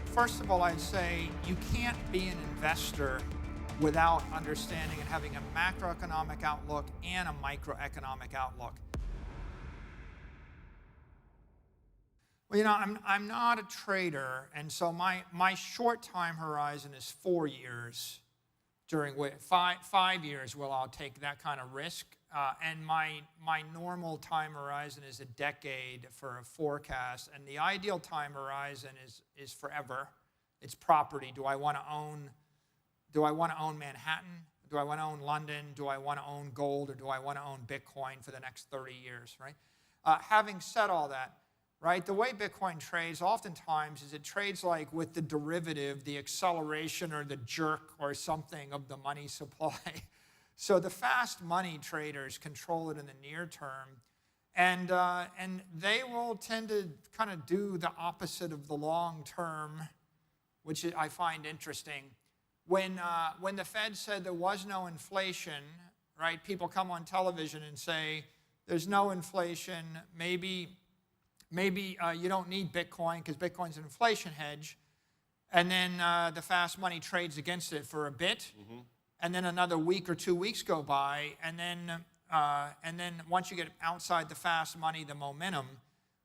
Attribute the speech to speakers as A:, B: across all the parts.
A: First of all, I'd say you can't be an investor without understanding and having a macroeconomic outlook and a microeconomic outlook. Well, I'm not a trader, and so my short time horizon is 4 years. During 5 years, I'll take that kind of risk, and my normal time horizon is a decade for a forecast, and the ideal time horizon is forever. It's property. Do I want to own Manhattan? Do I want to own London? Do I want to own gold, or do I want to own Bitcoin for the next 30 years? Right. Having said all that. Right? The way Bitcoin trades oftentimes is it trades like with the derivative, the acceleration or the jerk or something of the money supply. So the fast money traders control it in the near term, and they will tend to kind of do the opposite of the long term, which I find interesting. When the Fed said there was no inflation, right? People come on television and say there's no inflation, maybe you don't need Bitcoin because Bitcoin's an inflation hedge. And then the fast money trades against it for a bit. Mm-hmm. And then another week or 2 weeks go by. And then once you get outside the fast money, the momentum,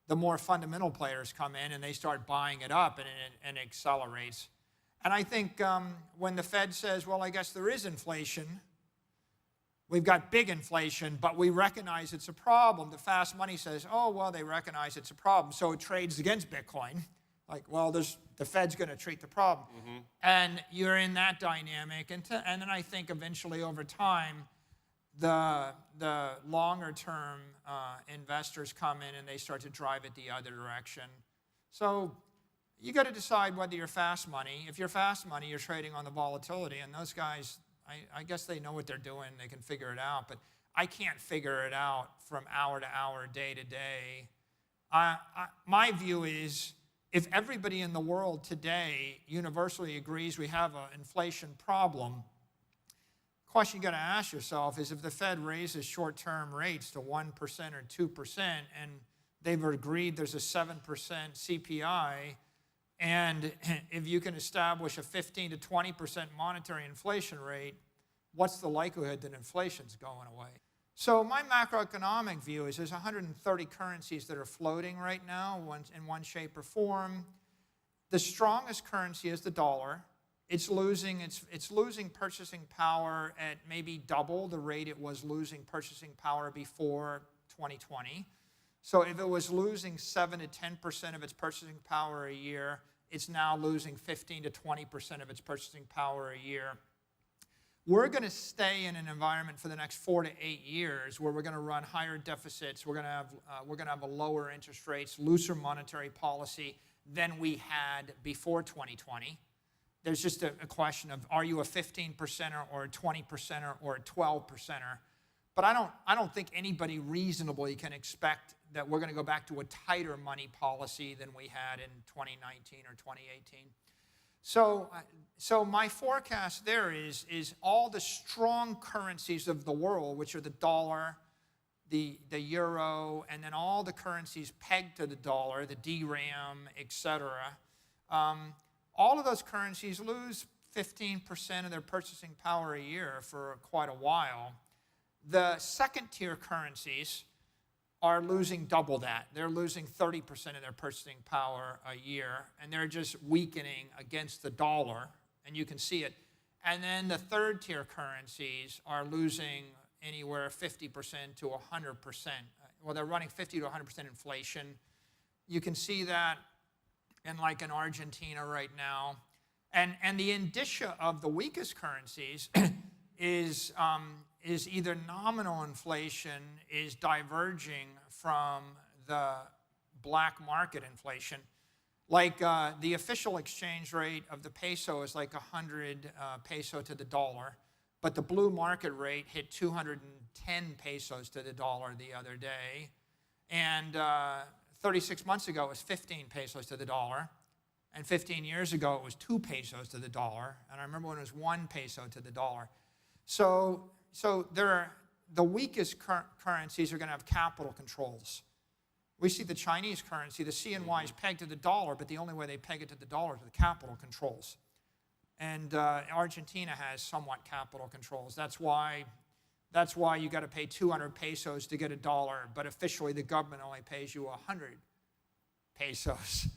A: the more fundamental players come in and they start buying it up, and it accelerates. And I think when the Fed says, well, I guess there is inflation, we've got big inflation, but we recognize it's a problem. The fast money says, oh, well, they recognize it's a problem, so it trades against Bitcoin. Like, well, the Fed's going to treat the problem. Mm-hmm. And you're in that dynamic. And then I think eventually over time, the longer-term investors come in and they start to drive it the other direction. So you got to decide whether you're fast money. If you're fast money, you're trading on the volatility, and those guys, I guess they know what they're doing. They can figure it out, but I can't figure it out from hour to hour, day to day. My view is if everybody in the world today universally agrees we have an inflation problem, the question you got to ask yourself is if the Fed raises short-term rates to 1% or 2%, and they've agreed there's a 7% CPI, and if you can establish a 15 to 20% monetary inflation rate, what's the likelihood that inflation's going away? So my macroeconomic view is there's 130 currencies that are floating right now in one shape or form. The strongest currency is the dollar. It's losing purchasing power at maybe double the rate it was losing purchasing power before 2020. So if it was losing 7 to 10% of its purchasing power a year, it's now losing 15 to 20% of its purchasing power a year. We're going to stay in an environment for the next 4 to 8 years where we're going to run higher deficits. We're going to have a lower interest rates, looser monetary policy than we had before 2020. There's just a question of are you a 15%er or a 20%er or a 12%er? But I don't think anybody reasonably can expect that we're going to go back to a tighter money policy than we had in 2019 or 2018. So my forecast there is all the strong currencies of the world, which are the dollar, the euro, and then all the currencies pegged to the dollar, the DRAM, et cetera. All of those currencies lose 15% of their purchasing power a year for quite a while. The second-tier currencies are losing double that. They're losing 30% of their purchasing power a year, and they're just weakening against the dollar, and you can see it. And then the third-tier currencies are losing anywhere 50% to 100%. Well, they're running 50 to 100% inflation. You can see that in Argentina right now. And the indicia of the weakest currencies is either nominal inflation is diverging from the black market inflation. Like the official exchange rate of the peso is like 100 peso to the dollar, but the blue market rate hit 210 pesos to the dollar the other day. And 36 months ago it was 15 pesos to the dollar. And 15 years ago it was 2 pesos to the dollar. And I remember when it was 1 peso to the dollar. So the weakest currencies are going to have capital controls. We see the Chinese currency, the CNY is pegged to the dollar, but the only way they peg it to the dollar is with capital controls. And Argentina has somewhat capital controls. That's why you got to pay 200 pesos to get a dollar, but officially the government only pays you 100 pesos.